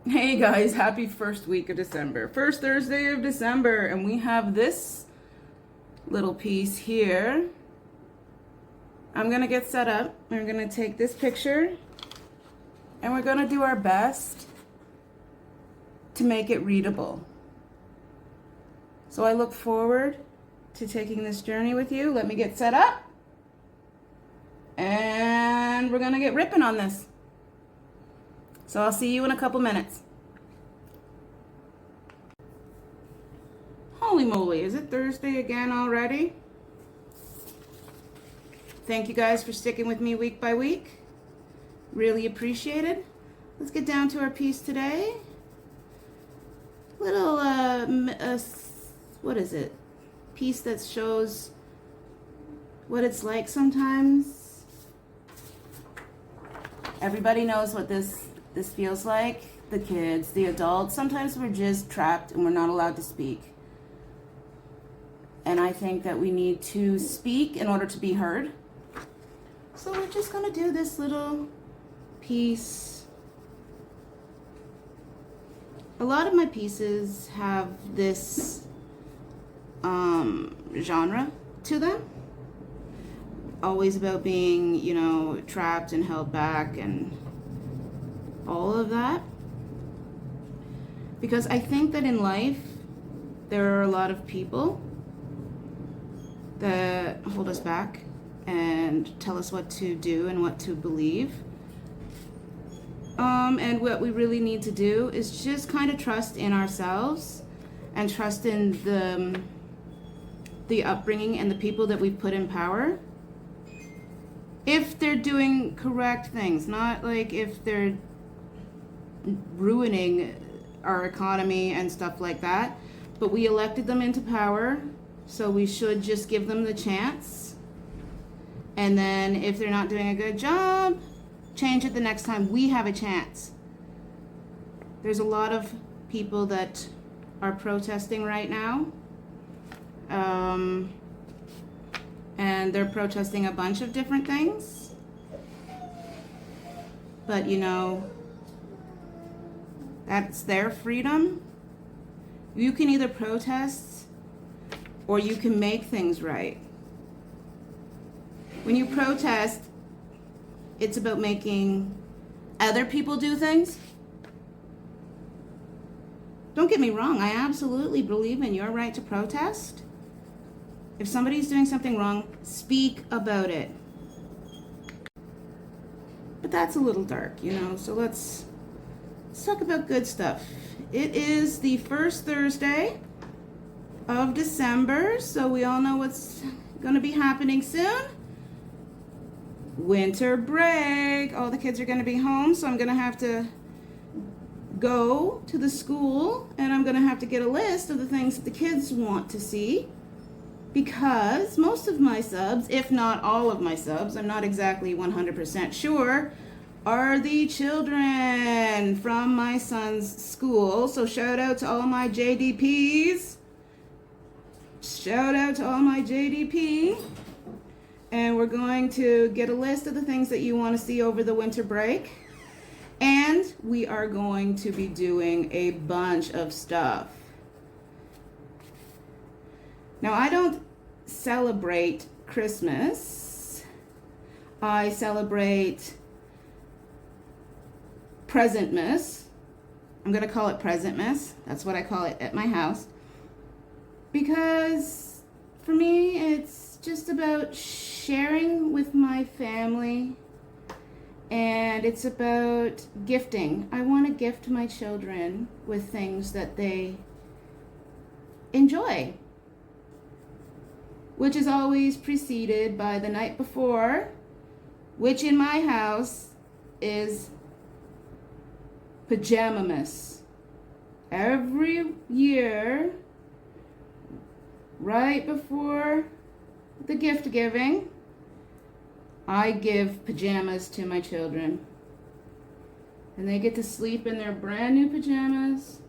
Hey guys, happy first week of December. First Thursday of December, and we have this little piece here. I'm gonna get set up. We're gonna take this picture and we're gonna do our best to make it readable. So I look forward to taking this journey with you. Let me get set up and we're gonna get ripping on this. So I'll see you in a couple minutes. Holy moly, is it Thursday again already? Thank you guys for sticking with me week by week. Really appreciated. Let's get down to our piece today. Little, what is it? Piece that shows what it's like sometimes. Everybody knows what this feels like. The kids, the adults. Sometimes we're just trapped and we're not allowed to speak. And I think that we need to speak in order to be heard. So we're just going to do this little piece. A lot of my pieces have this genre to them. Always about being, trapped and held back and all of that. Because I think that in life, there are a lot of people that hold us back and tell us what to do and what to believe. And what we really need to do is just kind of trust in ourselves and trust in the upbringing and the people that we've put in power. If they're doing correct things, not like if they're ruining our economy and stuff like that. But we elected them into power, so we should just give them the chance. And then if they're not doing a good job, change it the next time we have a chance. There's a lot of people that are protesting right now. And they're protesting a bunch of different things. But that's their freedom. You can either protest or you can make things right. When you protest, it's about making other people do things. Don't get me wrong, I absolutely believe in your right to protest. If somebody's doing something wrong, speak about it. But that's a little dark, so let's talk about good stuff. It is the first Thursday of December, so we all know what's going to be happening soon. Winter break. All the kids are going to be home, so I'm going to have to go to the school and I'm going to have to get a list of the things that the kids want to see, because most of my subs, if not all of my subs, I'm not exactly 100% sure, are the children from my son's school. So shout out to all my JDPs. Shout out to all my JDP. And we're going to get a list of the things that you want to see over the winter break. And we are going to be doing a bunch of stuff. Now, I don't celebrate Christmas. I celebrate Presentmas. I'm going to call it Presentmas. That's what I call it at my house. Because for me, it's just about sharing with my family. And it's about gifting. I want to gift my children with things that they enjoy, which is always preceded by the night before, which in my house is Pajamamas. Every year, right before the gift giving, I give pajamas to my children. And they get to sleep in their brand new pajamas.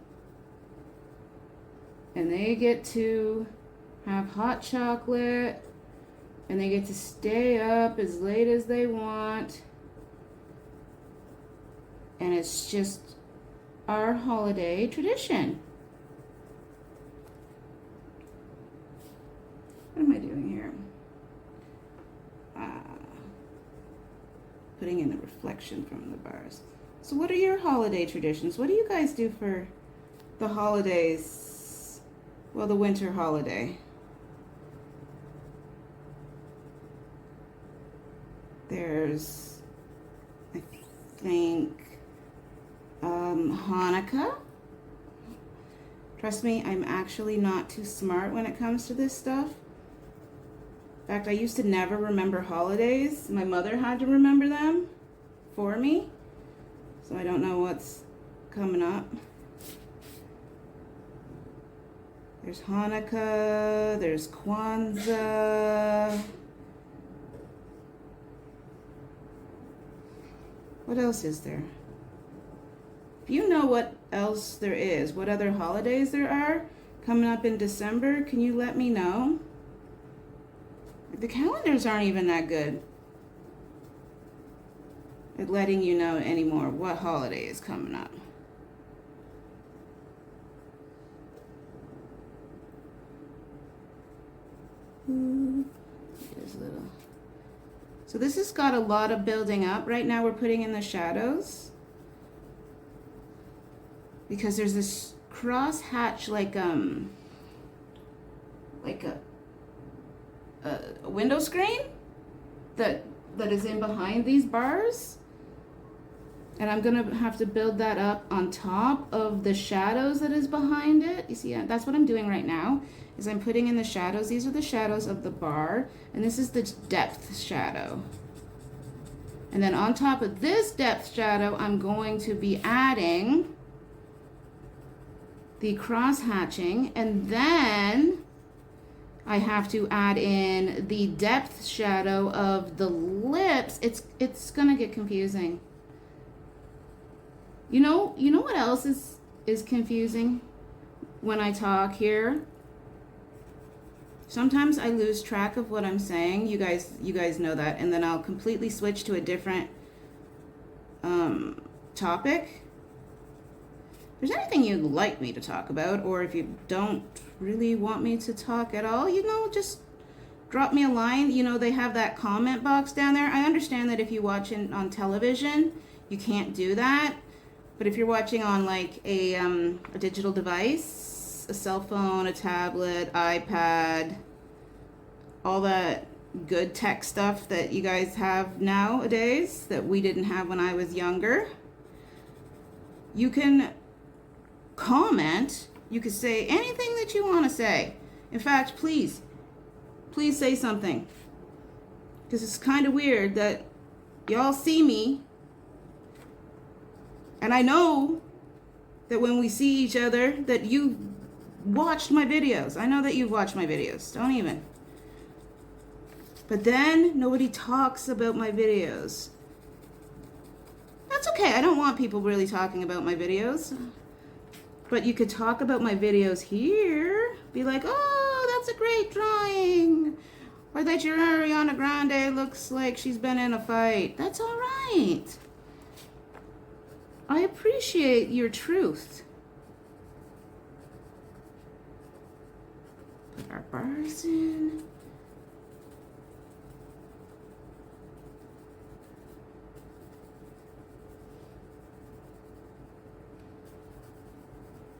And they get to have hot chocolate. And they get to stay up as late as they want. And it's just our holiday tradition. What am I doing here? Putting in a reflection from the bars. So what are your holiday traditions? What do you guys do for the holidays? Well, the winter holiday. There's, I think, Hanukkah. Trust me, I'm actually not too smart when it comes to this stuff. In fact, I used to never remember holidays. My mother had to remember them for me. So I don't know what's coming up. There's Hanukkah, there's Kwanzaa. What else is there? If you know what else there is, what other holidays there are coming up in December, can you let me know? The calendars aren't even that good at letting you know anymore what holiday is coming up. Here's a little. So this has got a lot of building up. Right now we're putting in the shadows because there's this cross hatch like a window screen that is in behind these bars, and I'm gonna have to build that up on top of the shadows that is behind it. You see, that's what I'm doing right now, is I'm putting in the shadows. These are the shadows of the bar, and this is the depth shadow. And then on top of this depth shadow, I'm going to be adding the cross hatching, and then I have to add in the depth shadow of the lips. It's gonna get confusing. You know what else is confusing when I talk here? Sometimes I lose track of what I'm saying. You guys know that, and then I'll completely switch to a different topic. If there's anything you'd like me to talk about, or if you don't really want me to talk at all, just drop me a line. They have that comment box down there. I understand that if you watch on television, you can't do that. But if you're watching on like a digital device, a cell phone, a tablet, iPad, all that good tech stuff that you guys have nowadays that we didn't have when I was younger, you can comment. You could say anything that you want to say. In fact, please say something, because it's kind of weird that y'all see me, and I know that when we see each other that you watched my videos. I know that you've watched my videos. Don't even. But then nobody talks about my videos. That's okay. I don't want people really talking about my videos. But you could talk about my videos here. Be like, oh, that's a great drawing. Or that your Ariana Grande looks like she's been in a fight. That's all right. I appreciate your truth. Put our bars in.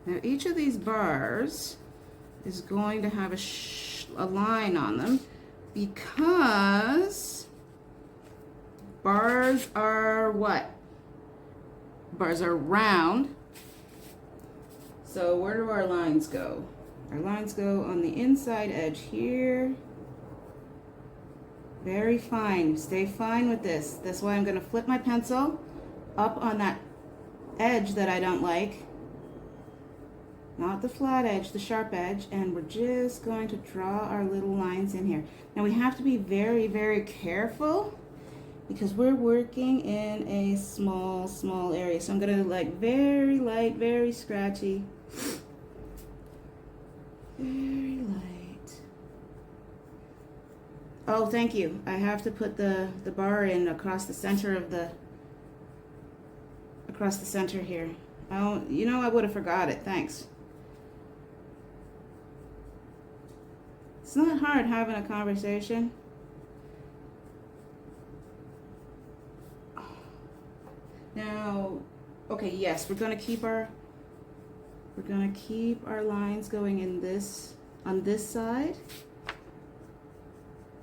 Now each of these bars is going to have a line on them, because bars are what? Bars are round. So where do our lines go? Our lines go on the inside edge here. Very fine. Stay fine with this. That's why I'm going to flip my pencil up on that edge that I don't like. Not the flat edge, the sharp edge, and we're just going to draw our little lines in here. Now we have to be very, very careful because we're working in a small area. So I'm gonna like very light, very scratchy. Very light. Oh, thank you. I have to put the bar in across the center of across the center here. Oh, you know, I would have forgot it. Thanks. It's not hard having a conversation. Now, okay, yes, we're gonna keep our lines going in this on this side,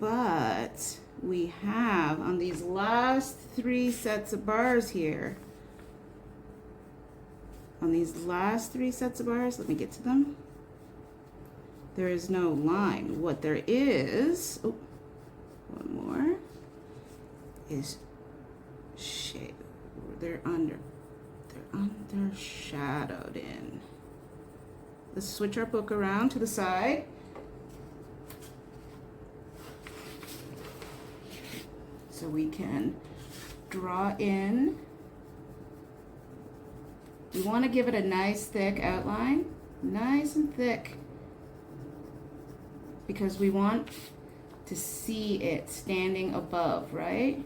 but we have on these last 3 sets of bars here. On these last 3 sets of bars, let me get to them. There is no line. What there is, oh, one more, is shade. They're shadowed in. Let's switch our book around to the side. So we can draw in. We want to give it a nice thick outline, nice and thick, because we want to see it standing above, right?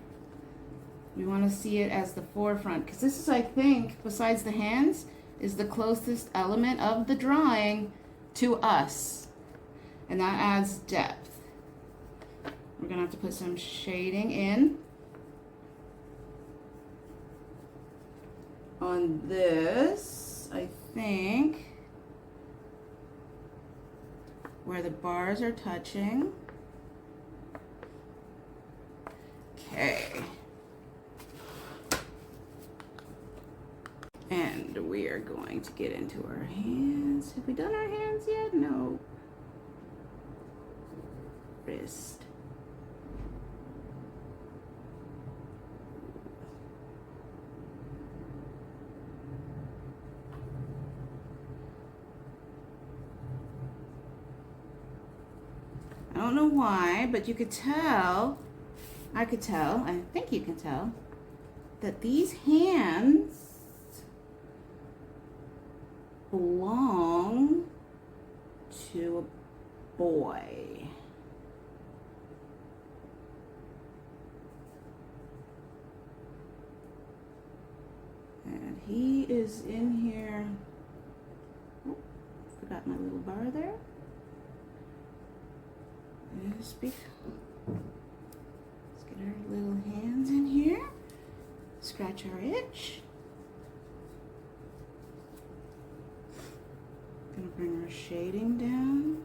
We want to see it as the forefront, because this is, I think, besides the hands, is the closest element of the drawing to us. And that adds depth. We're going to have to put some shading in on this, I think, where the bars are touching. Okay. And we are going to get into our hands. Have we done our hands yet? No. Wrist. I don't know why, but you could tell, I think you can tell, that these hands belong to a boy. And he is in here. Oh, forgot my little bar there. Let's get our little hands in here. Scratch our itch. Gonna bring our shading down.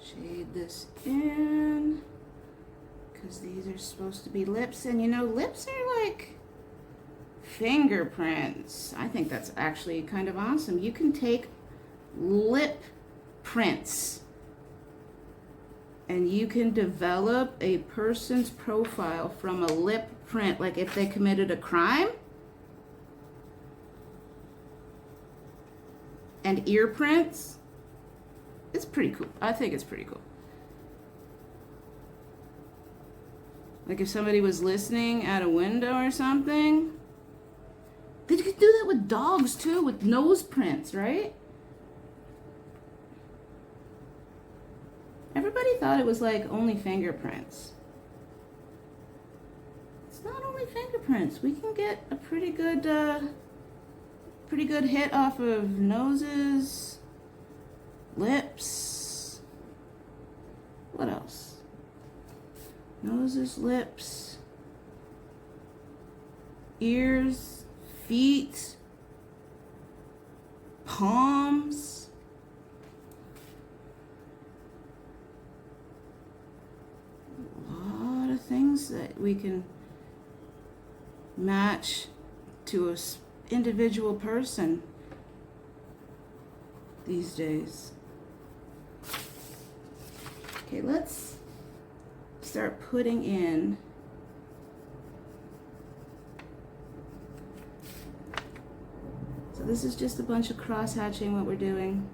Shade this in, because these are supposed to be lips, and you know, lips are like fingerprints. I think that's actually kind of awesome. You can take lip prints and you can develop a person's profile from a lip print, like if they committed a crime. And ear prints. It's pretty cool. I think it's pretty cool. Like if somebody was listening at a window or something. They could do that with dogs too, with nose prints, right? Everybody thought it was like only fingerprints. It's not only fingerprints. We can get a pretty good hit off of noses, lips. What else? Noses, lips, ears, feet, palms. A lot of things that we can match to an individual person these days. Okay, let's start putting in this is just a bunch of cross-hatching what we're doing.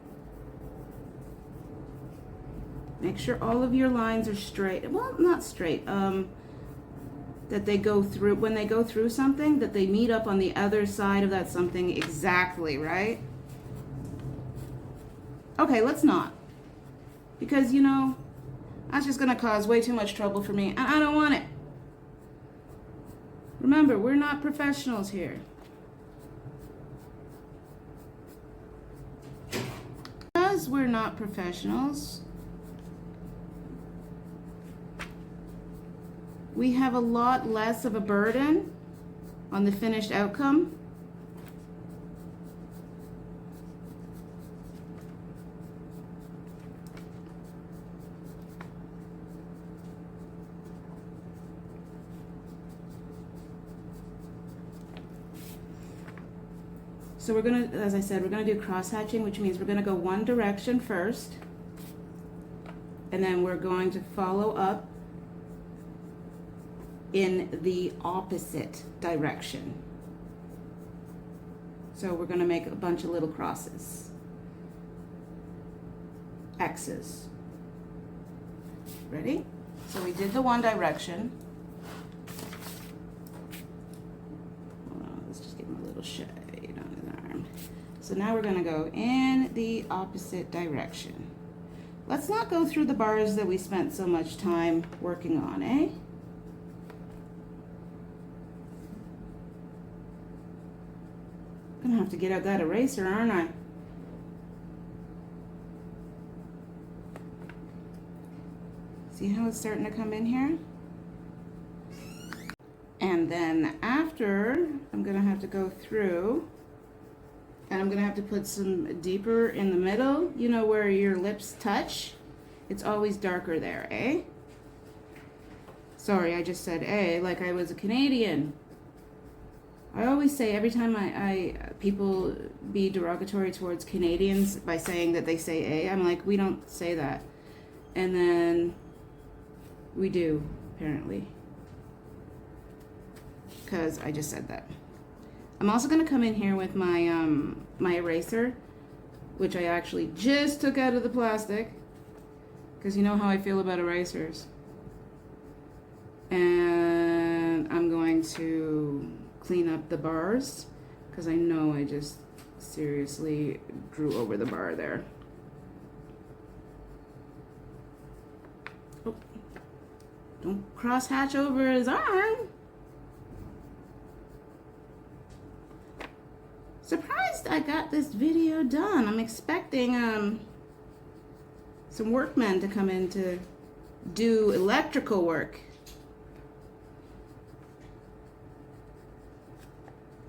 Make sure all of your lines are straight. Well, not straight. That they go through, when they go through something, that they meet up on the other side of that something exactly, right? Okay, let's not. Because, you know, That's just gonna cause way too much trouble for me, and I don't want it. Remember, we're not professionals here. Because we're not professionals, we have a lot less of a burden on the finished outcome. So we're gonna, as I said, we're gonna do cross hatching, which means we're gonna go one direction first, and then we're going to follow up in the opposite direction. So we're gonna make a bunch of little crosses, X's. Ready? So we did the one direction. Hold on, let's just give him a little shade on his arm. So now we're gonna go in the opposite direction. Let's not go through the bars that we spent so much time working on, eh? Gonna have to get out that eraser, aren't I? See how it's starting to come in here? And then after, I'm gonna have to go through, and I'm gonna have to put some deeper in the middle. You know where your lips touch? It's always darker there, eh? Sorry, I just said eh, like I was a Canadian. I always say every time people be derogatory towards Canadians by saying that they say I'm like, we don't say that. And then we do, apparently. Because I just said that. I'm also going to come in here with my my eraser, which I actually just took out of the plastic. Because you know how I feel about erasers. And I'm going to clean up the bars because I know I just seriously drew over the bar there. Oh, don't cross hatch over his arm. Surprised I got this video done. I'm expecting some workmen to come in to do electrical work.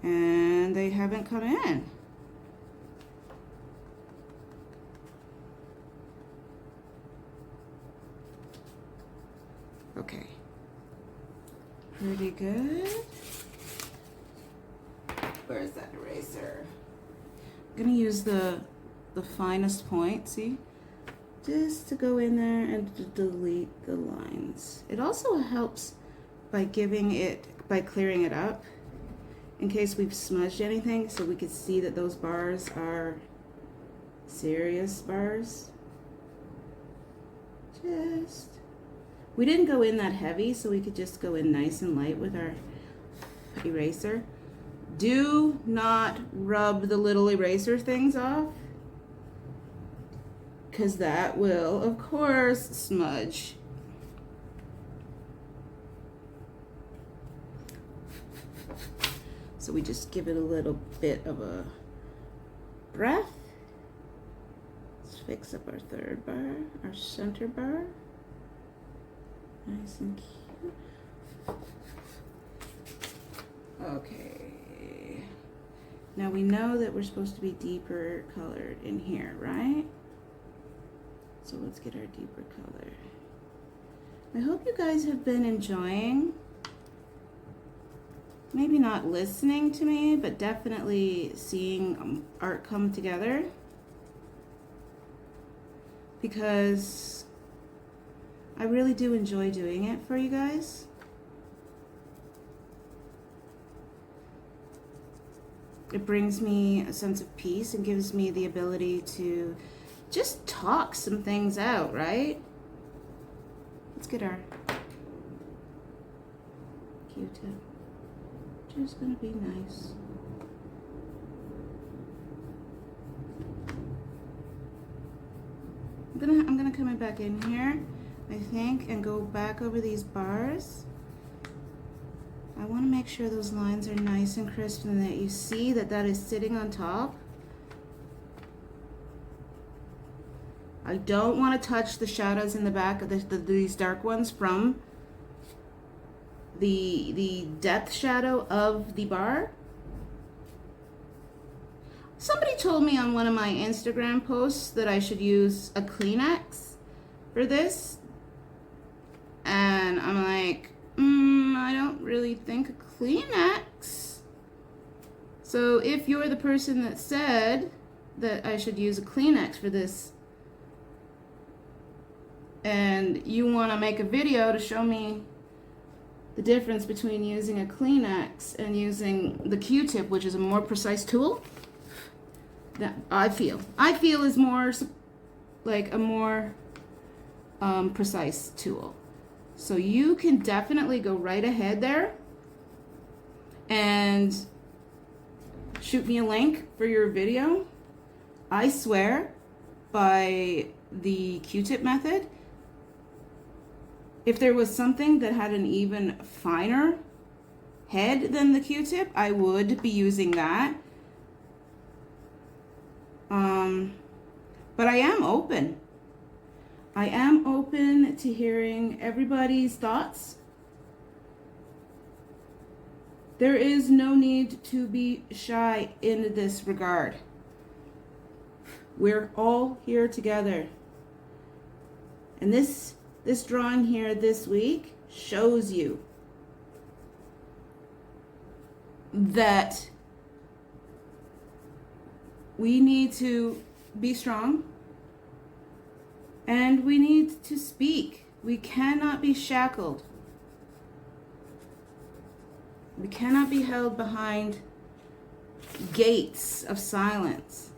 And they haven't come in. Okay. Pretty good. Where's that eraser? I'm gonna use the finest point, see? Just to go in there and to delete the lines. It also helps by clearing it up, in case we've smudged anything, so we could see that those bars are serious bars. We didn't go in that heavy, so we could just go in nice and light with our eraser. Do not rub the little eraser things off, because that will, of course, smudge. So we just give it a little bit of a breath. Let's fix up our third bar, our center bar. Nice and cute. Okay. Now we know that we're supposed to be deeper colored in here, right? So let's get our deeper color. I hope you guys have been enjoying, maybe not listening to me, but definitely seeing art come together. Because I really do enjoy doing it for you guys. It brings me a sense of peace and gives me the ability to just talk some things out, right? Let's get our Q-tip. Just gonna be nice. I'm gonna come back in here. I think, and go back over these bars. I want to make sure those lines are nice and crisp and that you see that that is sitting on top. I don't want to touch the shadows in the back of these dark ones from the depth shadow of the bar. Somebody told me on one of my Instagram posts that I should use a Kleenex for this. And I'm like, I don't really think a Kleenex. So if you're the person that said that I should use a Kleenex for this, and you want to make a video to show me the difference between using a Kleenex and using the Q-tip, which is a more precise tool, that I feel is more like a more precise tool. So you can definitely go right ahead there and shoot me a link for your video. I swear by the Q-tip method, if there was something that had an even finer head than the Q-tip, I would be using that. But I am open. I am open to hearing everybody's thoughts. There is no need to be shy in this regard. We're all here together. And this drawing here this week shows you that we need to be strong and we need to speak. We cannot be shackled. We cannot be held behind gates of silence.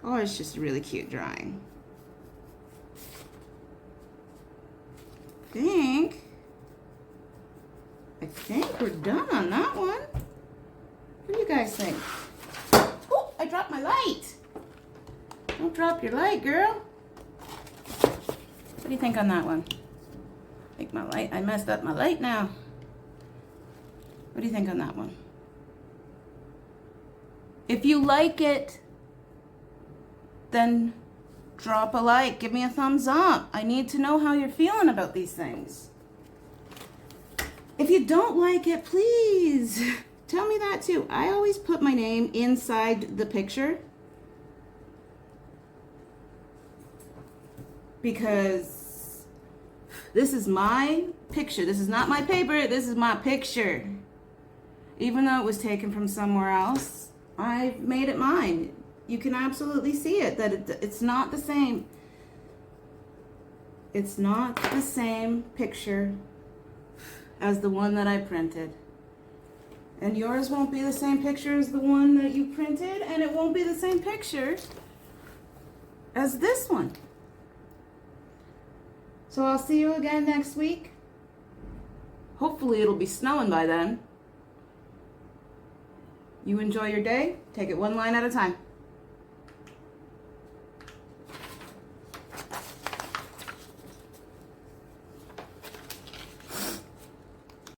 Oh, it's just a really cute drawing. I think we're done on that one. What do you guys think? Oh, I dropped my light. Don't drop your light, girl. What do you think on that one? I messed up my light now. What do you think on that one? If you like it, then drop a like, give me a thumbs up. I need to know how you're feeling about these things. If you don't like it, please tell me that too. I always put my name inside the picture because this is my picture. This is not my paper. This is my picture. Even though it was taken from somewhere else, I've made it mine. You can absolutely see it, that it's not the same. It's not the same picture as the one that I printed. And yours won't be the same picture as the one that you printed, and it won't be the same picture as this one. So I'll see you again next week. Hopefully it'll be snowing by then. You enjoy your day. Take it one line at a time.